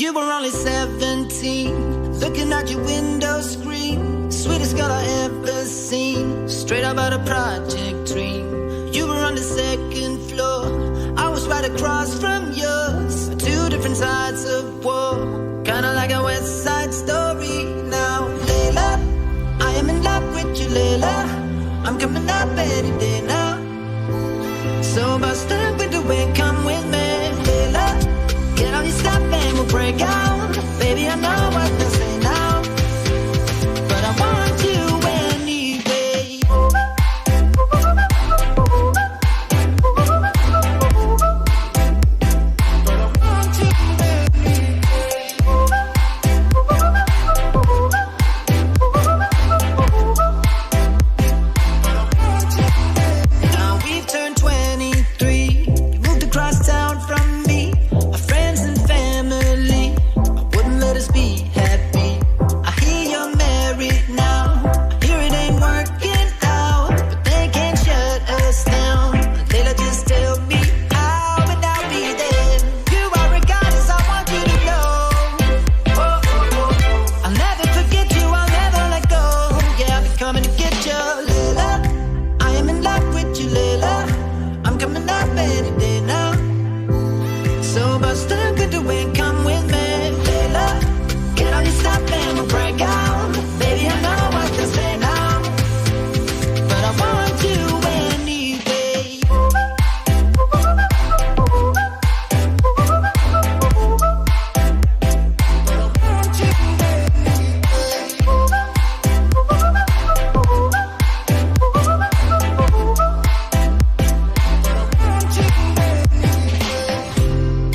You were only 17, looking at your window screen. Sweetest girl I ever seen, straight up out of Project Dream. You were on the second floor, I was right across from yours. Two different sides of war, kinda like a West Side Story. Now, Layla, I am in love with you, Layla. I'm coming up any day now. So bust up with the wind, come with me, Layla. Get on your step and we'll break out. Baby, I know what to say now, but I want you anyway. Now we've turned 23, you moved across town from me. Our friends and family, I wouldn't let us be happy. I hear you're married now, I hear it ain't working out, but they can't shut us down. Layla, just tell me how and I'll be there. You are a goddess, I want you to know. Oh, oh, oh. I'll never forget you, I'll never let go. Yeah, I'll be coming to get you, Layla. I am in love with you, Layla. I'm coming up any day now. So bust up with the wind, come with me, Layla. Get on your step and we'll break out. Baby, I know what to say now, but I want you anyway.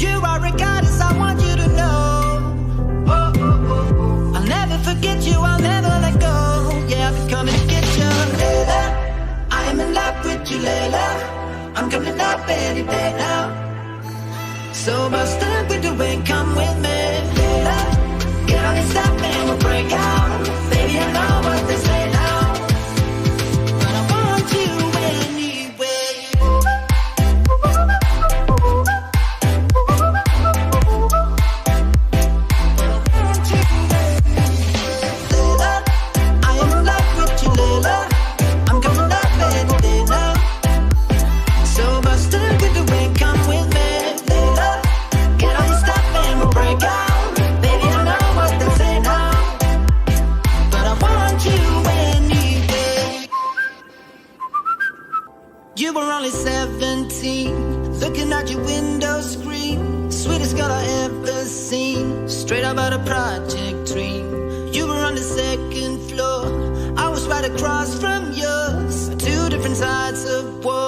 You are a goddess, I want you to know. Oh, oh, oh, oh. I'll never forget you, I'll never let go. Yeah, I'll be coming to get you, Layla. I am in love with you, Layla. I'm coming up any day now. So bust up with the wind, come with me, Layla. Get on your step and we'll break out. Baby, I know what to say now, but I want you anyway. Layla, I am in love with you, Layla. I'm coming up any day now. So bust up with the wind, come with me, Layla. Get on your step and we'll break out. Baby, I know what to say now, but I want you anyway. You were only 17, looking at your window screen. Sweetest girl I ever seen, straight up out of Project Dream. You were on the second floor, I was right across from yours. Two different sides of war,